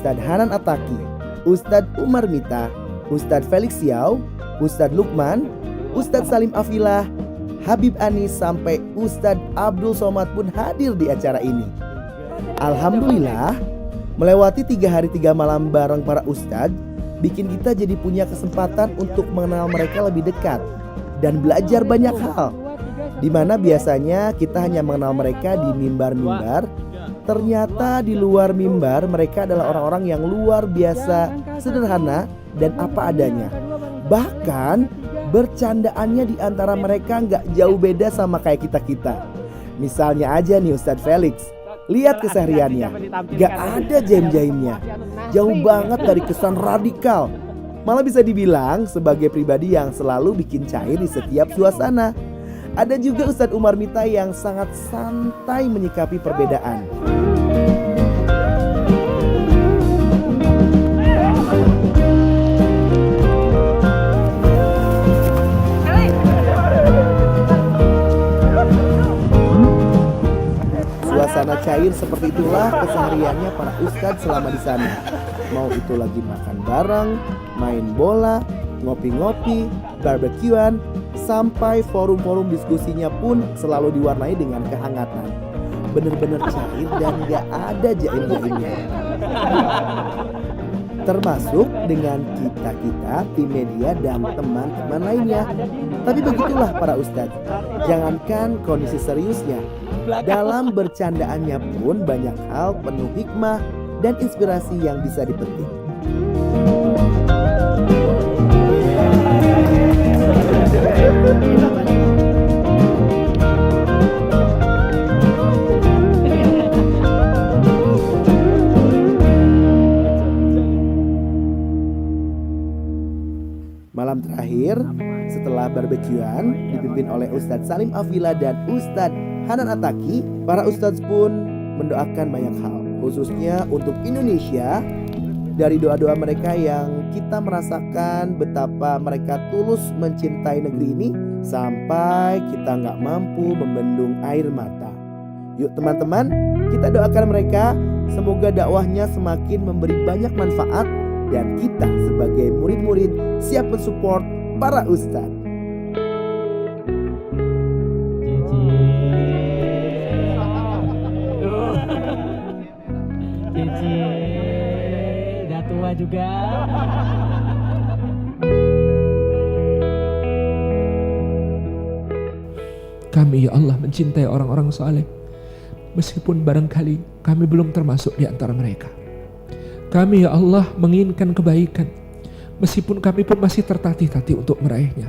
Ustadz Hanan Attaqi, Ustadz Umar Mita, Ustadz Felix Xiao, Ustadz Lukman, Ustadz Salim Afilah, Habib Anis sampai Ustadz Abdul Somad pun hadir di acara ini. Alhamdulillah, melewati 3 hari 3 malam bareng para ustadz bikin kita jadi punya kesempatan untuk mengenal mereka lebih dekat dan belajar banyak hal. Dimana biasanya kita hanya mengenal mereka di mimbar-mimbar, ternyata di luar mimbar mereka adalah orang-orang yang luar biasa sederhana dan apa adanya. Bahkan bercandaannya di antara mereka nggak jauh beda sama kayak kita-kita. Misalnya aja nih Ustadz Felix, lihat kesehariannya, nggak ada jaim-jaimnya, jauh banget dari kesan radikal. Malah bisa dibilang sebagai pribadi yang selalu bikin cair di setiap suasana. Ada juga Ustadz Umar Mita yang sangat santai menyikapi perbedaan. Suasana cair seperti itulah kesehariannya para ustadz selama di sana. Mau itu lagi makan bareng, main bola, ngopi-ngopi, barbekyuan, sampai forum-forum diskusinya pun selalu diwarnai dengan kehangatan. Bener-bener cair dan gak ada jaim-jaimnya. Termasuk dengan kita-kita, tim media dan teman-teman lainnya. Tapi begitulah para ustadz. Jangankan kondisi seriusnya, dalam bercandaannya pun banyak hal penuh hikmah dan inspirasi yang bisa dipetik. Malam terakhir setelah barbekyuan dipimpin oleh Ustadz Salim Afilah dan Ustadz Hanan Attaqi, para ustadz pun mendoakan banyak hal, khususnya untuk Indonesia. Dari doa-doa mereka yang kita merasakan betapa mereka tulus mencintai negeri ini sampai kita nggak mampu membendung air mata. Yuk teman-teman, kita doakan mereka, semoga dakwahnya semakin memberi banyak manfaat dan kita sebagai murid-murid siap mensupport para ustadz. Udah tua juga. Kami ya Allah mencintai orang-orang saleh, meskipun barangkali kami belum termasuk di antara mereka. Kami ya Allah menginginkan kebaikan, meskipun kami pun masih tertatih-tatih untuk meraihnya.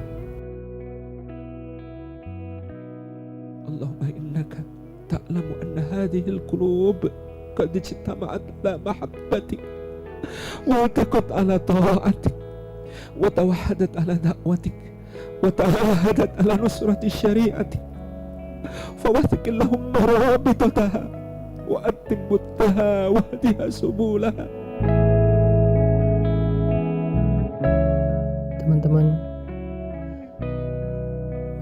Allahumma innaka ta'lamu anna hadhihi al-qulub qad ijtama'at ala mahabbatik wa taqat ala ta'atik wa tawahhadat ala da'watik wa tawahadat ala nusrati syari'atik fawathik Allahumma rabitataha wa atim buttaha wa hadiha subulaha. Teman-teman,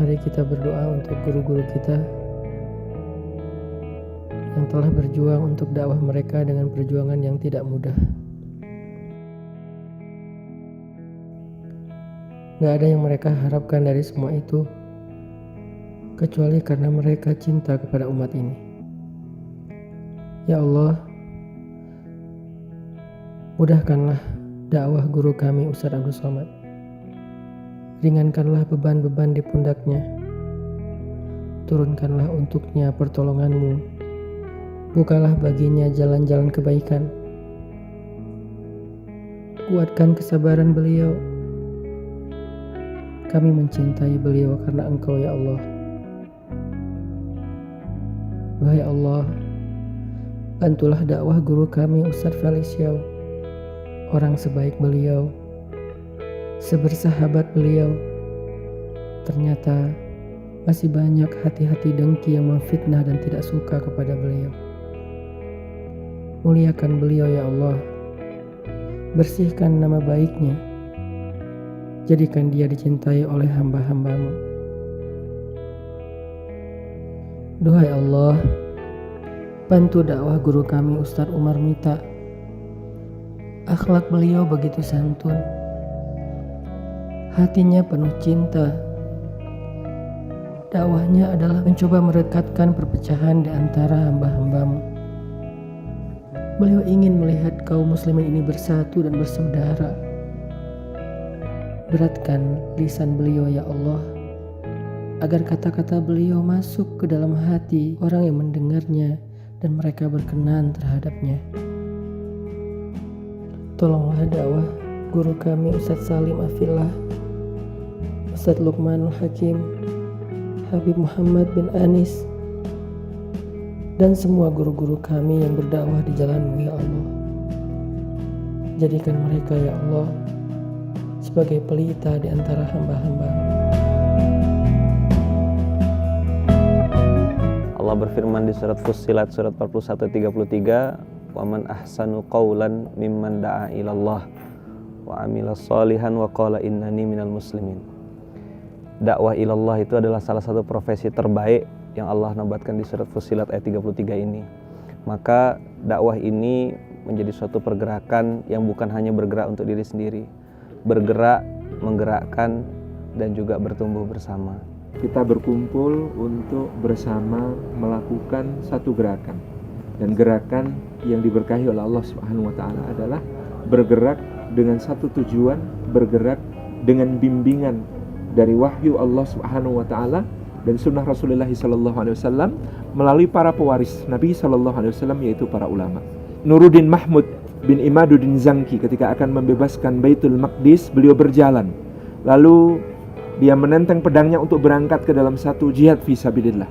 mari kita berdoa untuk guru-guru kita yang telah berjuang untuk dakwah mereka dengan perjuangan yang tidak mudah. Gak ada yang mereka harapkan dari semua itu kecuali karena mereka cinta kepada umat ini. Ya Allah, mudahkanlah dakwah guru kami Ustadz Abdul Somad. Ringankanlah beban-beban di pundaknya. Turunkanlah untuknya pertolongan-Mu. Bukalah baginya jalan-jalan kebaikan. Kuatkan kesabaran beliau. Kami mencintai beliau karena Engkau ya Allah. Wahai Allah, bantulah dakwah guru kami Ustadz Felix Xiao. Orang sebaik beliau, sebersahabat beliau, ternyata masih banyak hati-hati dengki yang memfitnah dan tidak suka kepada beliau. Muliakan beliau ya Allah. Bersihkan nama baiknya. Jadikan dia dicintai oleh hamba-hamba-Mu. Duhai Allah, bantu dakwah guru kami Ustadz Umar Mita. Akhlak beliau begitu santun. Hatinya penuh cinta. Dakwahnya adalah mencoba merekatkan perpecahan di antara hamba-hambamu. Beliau ingin melihat kaum muslimin ini bersatu dan bersaudara. Beratkan lisan beliau ya Allah, agar kata-kata beliau masuk ke dalam hati orang yang mendengarnya dan mereka berkenan terhadapnya. Tolonglah dakwah guru kami Ustadz Salim Afillah, Ustadz Luqmanul Hakim, Habib Muhammad bin Anis, dan semua guru-guru kami yang berdakwah di jalan-Mu ya Allah. Jadikan mereka ya Allah sebagai pelita di antara hamba-hamba-Mu. Allah berfirman di surat Fussilat surat 41-33, "Wa man ahsanu qawlan mimman da'a ilallah wa amila sholihan wa qala innani minal muslimin." Dakwah ilallah itu adalah salah satu profesi terbaik yang Allah nabatkan di surat Fussilat ayat 33 ini. Maka dakwah ini menjadi suatu pergerakan yang bukan hanya bergerak untuk diri sendiri, bergerak, menggerakkan, dan juga bertumbuh bersama. Kita berkumpul untuk bersama melakukan satu gerakan. Dan gerakan yang diberkahi oleh Allah Subhanahu wa taala adalah bergerak dengan satu tujuan, bergerak dengan bimbingan dari wahyu Allah Subhanahu wa taala dan sunnah Rasulullah sallallahu alaihi wasallam melalui para pewaris Nabi sallallahu alaihi wasallam, yaitu para ulama. Nuruddin Mahmud bin Imaduddin Zangki ketika akan membebaskan Baitul Maqdis, beliau berjalan. Lalu dia menenteng pedangnya untuk berangkat ke dalam satu jihad fi sabilillah.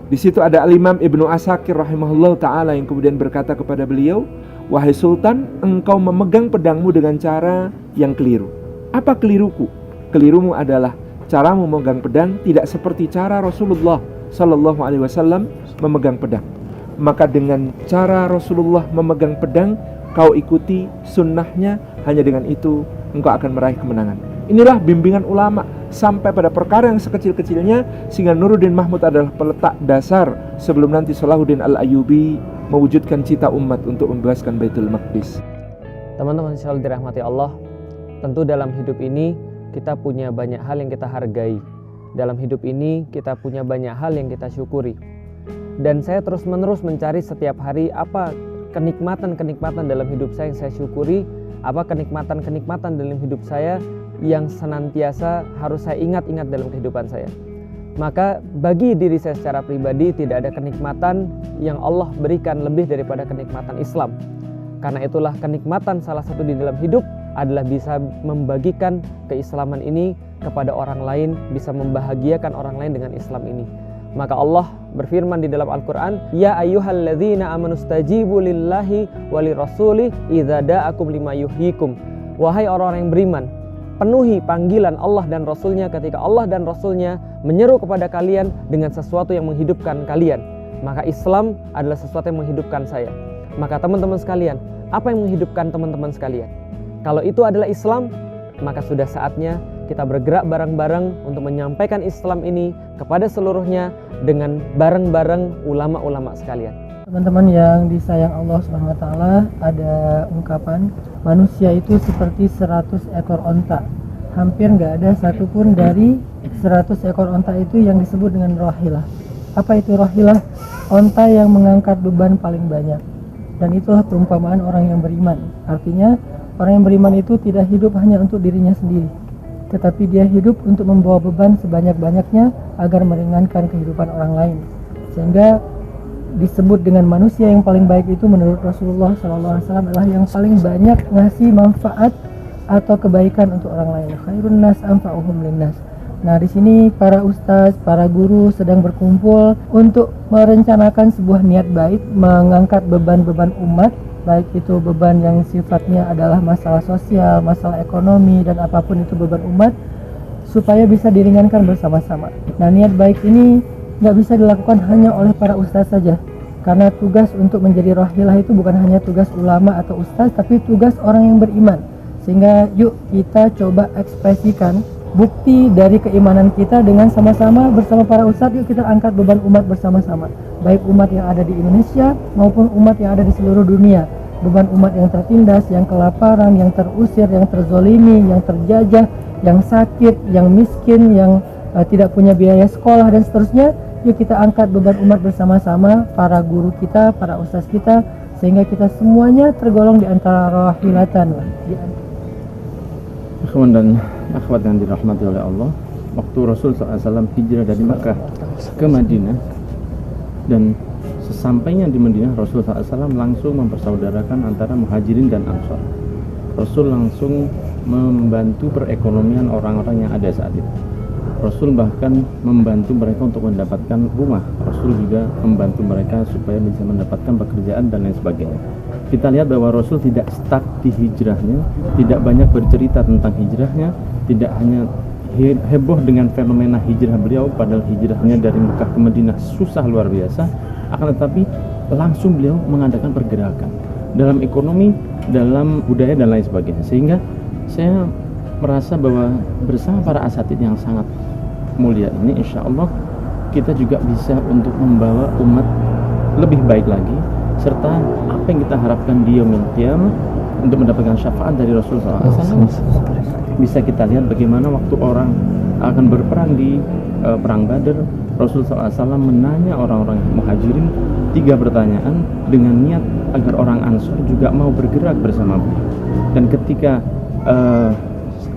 Di situ ada Al-Imam Ibnu Asakir rahimahullah ta'ala yang kemudian berkata kepada beliau, "Wahai Sultan, engkau memegang pedangmu dengan cara yang keliru." Apa keliruku? Kelirumu adalah caramu memegang pedang tidak seperti cara Rasulullah sallallahu alaihi wasallam memegang pedang. Maka dengan cara Rasulullah memegang pedang, kau ikuti sunnahnya, hanya dengan itu engkau akan meraih kemenangan. Inilah bimbingan ulama sampai pada perkara yang sekecil-kecilnya, sehingga Nuruddin Mahmud adalah peletak dasar sebelum nanti Salahuddin Al-Ayyubi mewujudkan cita umat untuk membebaskan Baitul Maqdis. Teman-teman selalu dirahmati Allah, tentu dalam hidup ini kita punya banyak hal yang kita hargai. Dalam hidup ini kita punya banyak hal yang kita syukuri. Dan saya terus-menerus mencari setiap hari apa kenikmatan-kenikmatan dalam hidup saya yang saya syukuri, apa kenikmatan-kenikmatan dalam hidup saya yang senantiasa harus saya ingat-ingat dalam kehidupan saya. Maka bagi diri saya secara pribadi tidak ada kenikmatan yang Allah berikan lebih daripada kenikmatan Islam. Karena itulah kenikmatan salah satu di dalam hidup adalah bisa membagikan keislaman ini kepada orang lain, bisa membahagiakan orang lain dengan Islam ini. Maka Allah berfirman di dalam Al-Quran, "Ya ayyuhalladzina amanu stajibu lillahi walirrasuli idza da'akum lima yuhyikum." Wahai orang-orang yang beriman, penuhi panggilan Allah dan Rasulnya ketika Allah dan Rasulnya menyeru kepada kalian dengan sesuatu yang menghidupkan kalian. Maka Islam adalah sesuatu yang menghidupkan saya. Maka teman-teman sekalian, apa yang menghidupkan teman-teman sekalian? Kalau itu adalah Islam, maka sudah saatnya kita bergerak bareng-bareng untuk menyampaikan Islam ini kepada seluruhnya dengan bareng-bareng ulama-ulama sekalian. Teman-teman yang disayang Allah Subhanahu wa taala, ada ungkapan manusia itu seperti 100 ekor onta. Hampir nggak ada satupun dari 100 ekor onta itu yang disebut dengan rahilah. Apa itu rahilah? Onta yang mengangkat beban paling banyak. Dan itulah perumpamaan orang yang beriman. Artinya orang yang beriman itu tidak hidup hanya untuk dirinya sendiri, tetapi dia hidup untuk membawa beban sebanyak-banyaknya agar meringankan kehidupan orang lain. Sehingga disebut dengan manusia yang paling baik itu menurut Rasulullah SAW adalah yang paling banyak ngasih manfaat atau kebaikan untuk orang lain. Khairun nas anfa'uhum linnas. Nah, di sini para ustaz, para guru sedang berkumpul untuk merencanakan sebuah niat baik, mengangkat beban-beban umat, baik itu beban yang sifatnya adalah masalah sosial, masalah ekonomi, dan apapun itu beban umat, supaya bisa diringankan bersama-sama. Nah, niat baik ini nggak bisa dilakukan hanya oleh para ustaz saja, karena tugas untuk menjadi rahilah itu bukan hanya tugas ulama atau ustaz, tapi tugas orang yang beriman. Sehingga yuk kita coba ekspresikan bukti dari keimanan kita dengan sama-sama bersama para ustaz. Yuk kita angkat beban umat bersama-sama, baik umat yang ada di Indonesia maupun umat yang ada di seluruh dunia. beban umat yang tertindas, yang kelaparan, yang terusir, yang terzolimi, yang terjajah, yang sakit, yang miskin, yang tidak punya biaya sekolah dan seterusnya. Yuk kita angkat beban umat bersama-sama, para guru kita, para ustaz kita, sehingga kita semuanya tergolong di antara rahilatan. Ikhwan dan akhwat yang dirahmati oleh Allah, waktu Rasul SAW hijrah dari Makkah ke Madinah, dan sesampainya di Madinah, Rasul SAW langsung mempersaudarakan antara Muhajirin dan Ansor. Rasul langsung membantu perekonomian orang-orang yang ada saat itu. Rasul bahkan membantu mereka untuk mendapatkan rumah. Rasul juga membantu mereka supaya bisa mendapatkan pekerjaan dan lain sebagainya. Kita lihat bahwa Rasul tidak stuck di hijrahnya, tidak banyak bercerita tentang hijrahnya, tidak hanya heboh dengan fenomena hijrah beliau, padahal hijrahnya dari Mekah ke Madinah susah luar biasa, akan tetapi langsung beliau mengadakan pergerakan dalam ekonomi, dalam budaya dan lain sebagainya. Sehingga saya merasa bahwa bersama para asatid yang sangat mulia ini, insya Allah kita juga bisa untuk membawa umat lebih baik lagi, serta apa yang kita harapkan di yaumil qiyamah untuk mendapatkan syafaat dari Rasulullah SAW. Bisa kita lihat bagaimana waktu orang akan berperang di perang Badar, Rasulullah SAW menanya orang-orang Muhajirin 3 pertanyaan dengan niat agar orang Ansor juga mau bergerak bersama beliau. Dan ketika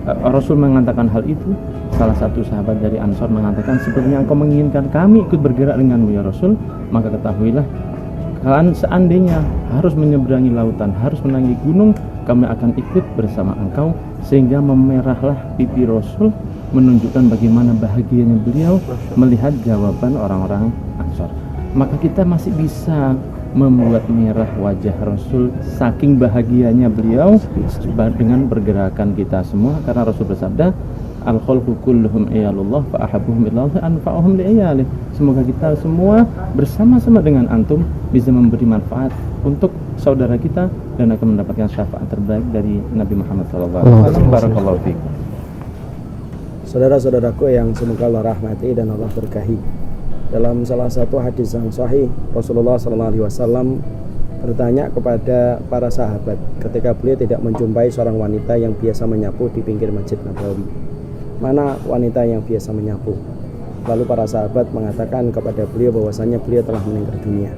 Rasul mengatakan hal itu, salah satu sahabat dari Ansor mengatakan, sebenarnya engkau menginginkan kami ikut bergerak denganmu ya Rasul, maka ketahuilah, kalian seandainya harus menyeberangi lautan, harus menanggi gunung, kami akan ikut bersama engkau. Sehingga memerahlah pipi Rasul, menunjukkan bagaimana bahagianya beliau melihat jawaban orang-orang Ansor. Maka kita masih bisa membuat merah wajah Rasul saking bahagianya beliau dengan pergerakan kita semua, karena Rasul bersabda, al-khalqu kulluhum iyalullah fa ahabbuhum ilallah anfa'uhum li'iyalih. Semoga kita semua bersama-sama dengan antum bisa memberi manfaat untuk saudara kita dan akan mendapatkan syafaat terbaik dari Nabi Muhammad SAW. Barakallahu fiik. Saudara-saudaraku yang semoga Allah rahmati dan Allah berkahi, dalam salah satu hadis yang sahih, Rasulullah SAW bertanya kepada para sahabat ketika beliau tidak menjumpai seorang wanita yang biasa menyapu di pinggir Masjid Nabawi. Mana wanita yang biasa menyapu? Lalu para sahabat mengatakan kepada beliau bahwasanya beliau telah meninggal dunia.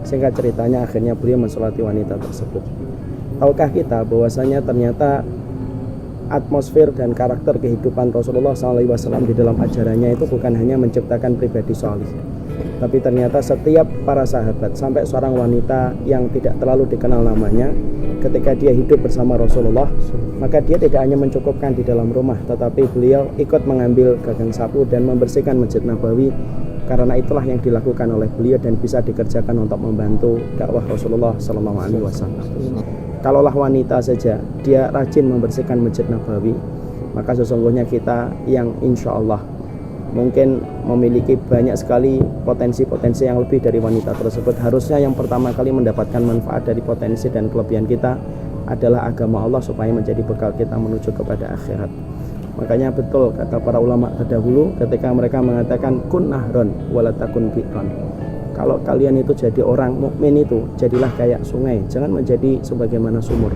Singkat ceritanya, akhirnya beliau mensolati wanita tersebut. Tahukah kita bahwasanya ternyata atmosfer dan karakter kehidupan Rasulullah SAW di dalam ajarannya itu bukan hanya menciptakan pribadi solih, tapi ternyata setiap para sahabat, sampai seorang wanita yang tidak terlalu dikenal namanya, ketika dia hidup bersama Rasulullah, maka dia tidak hanya mencukupkan di dalam rumah, tetapi beliau ikut mengambil gagang sapu dan membersihkan Masjid Nabawi, karena itulah yang dilakukan oleh beliau dan bisa dikerjakan untuk membantu dakwah Rasulullah SAW. Kalaulah wanita saja dia rajin membersihkan Masjid Nabawi, maka sesungguhnya kita yang insya Allah mungkin memiliki banyak sekali potensi-potensi yang lebih dari wanita tersebut. Harusnya yang pertama kali mendapatkan manfaat dari potensi dan kelebihan kita adalah agama Allah, supaya menjadi bekal kita menuju kepada akhirat. Makanya betul kata para ulama terdahulu ketika mereka mengatakan kun nahron walatakun bi'ron. Kalau kalian itu jadi orang mukmin itu jadilah kayak sungai, jangan menjadi sebagaimana sumur.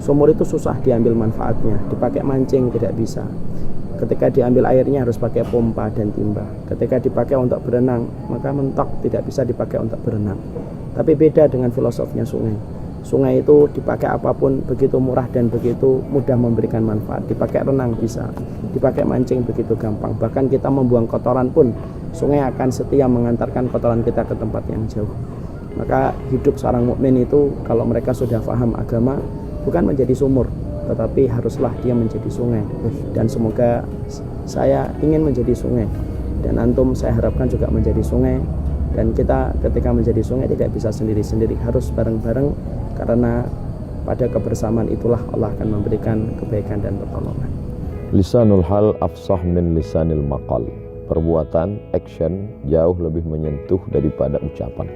Sumur itu susah diambil manfaatnya, dipakai mancing tidak bisa. Ketika diambil airnya harus pakai pompa dan timba. Ketika dipakai untuk berenang, maka mentok, tidak bisa dipakai untuk berenang. Tapi beda dengan filosofnya sungai. Sungai itu dipakai apapun begitu murah dan begitu mudah memberikan manfaat. Dipakai renang bisa, dipakai mancing begitu gampang. Bahkan kita membuang kotoran pun, sungai akan setia mengantarkan kotoran kita ke tempat yang jauh. Maka hidup seorang mukmin itu kalau mereka sudah paham agama, bukan menjadi sumur, tetapi haruslah dia menjadi sungai. Dan semoga saya ingin menjadi sungai, dan antum saya harapkan juga menjadi sungai. Dan kita ketika menjadi sungai tidak bisa sendiri-sendiri, harus bareng-bareng, karena pada kebersamaan itulah Allah akan memberikan kebaikan dan pertolongan. Lisanul hal afsah min lisanil maqal. Perbuatan, action jauh lebih menyentuh daripada ucapan.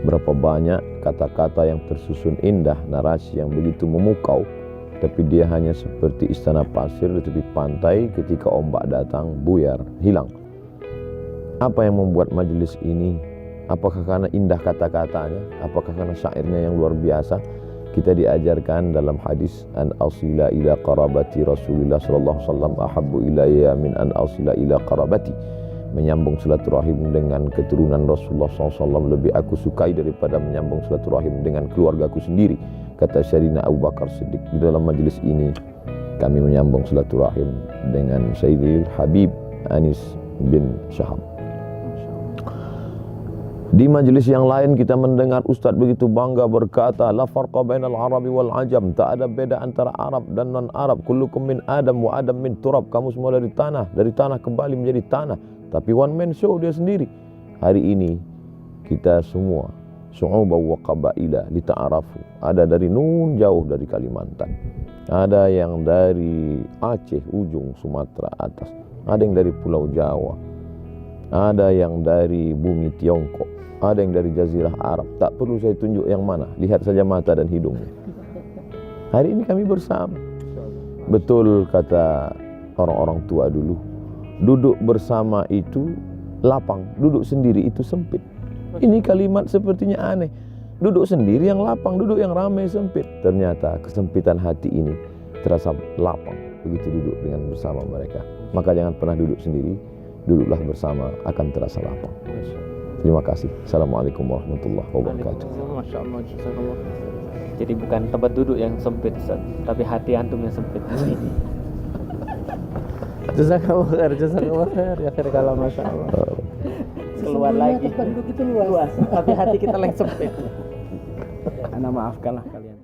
Berapa banyak kata-kata yang tersusun indah, narasi yang begitu memukau, tapi dia hanya seperti istana pasir di tepi pantai ketika ombak datang, buyar, hilang. Apa yang membuat majelis ini? Apakah karena indah kata-katanya? Apakah karena syairnya yang luar biasa? Kita diajarkan dalam hadis an asila ila qarabati Rasulullah sallallahu alaihi wasallam ahabbu ilayya min an asila ila qarabati. Menyambung silaturahim dengan keturunan Rasulullah SAW lebih aku sukai daripada menyambung silaturahim dengan keluargaku sendiri, kata Sayyidina Abu Bakar Siddiq. Di dalam majelis ini kami menyambung silaturahim dengan Sayyidil Habib Anis bin Syahab. Di majelis yang lain kita mendengar Ustadz begitu bangga berkata, la farqa bainal arabi wal ajam, tak ada beda antara Arab dan non Arab, kullukum min Adam wa Adam min turab, kamu semua dari tanah kembali menjadi tanah. Tapi one man show dia sendiri. Hari ini kita semua su'ubaw wa qabaila lita'arafu. Ada dari nun jauh dari Kalimantan, ada yang dari Aceh ujung Sumatera atas, ada yang dari Pulau Jawa, ada yang dari bumi Tiongkok, ada yang dari Jazirah Arab. Tak perlu saya tunjuk yang mana, lihat saja mata dan hidungnya. Hari ini kami bersama. Betul kata orang-orang tua dulu, duduk bersama itu lapang, duduk sendiri itu sempit. Ini kalimat sepertinya aneh. Duduk sendiri yang lapang, duduk yang ramai sempit. Ternyata kesempitan hati ini terasa lapang begitu duduk dengan bersama mereka. Maka jangan pernah duduk sendiri, duduklah bersama, akan terasa lapang. Terima kasih. Assalamualaikum warahmatullahi wabarakatuh. Masya Allah, jazakallah. Jadi bukan tempat duduk yang sempit, Ustaz, tapi hati antum yang sempit. Jazakallah khair, ya khair kalam, Masya Allah. Keluar lagi. Tempat duduk itu luas, tapi hati kita yang sempit. Ana maafkanlah kalian.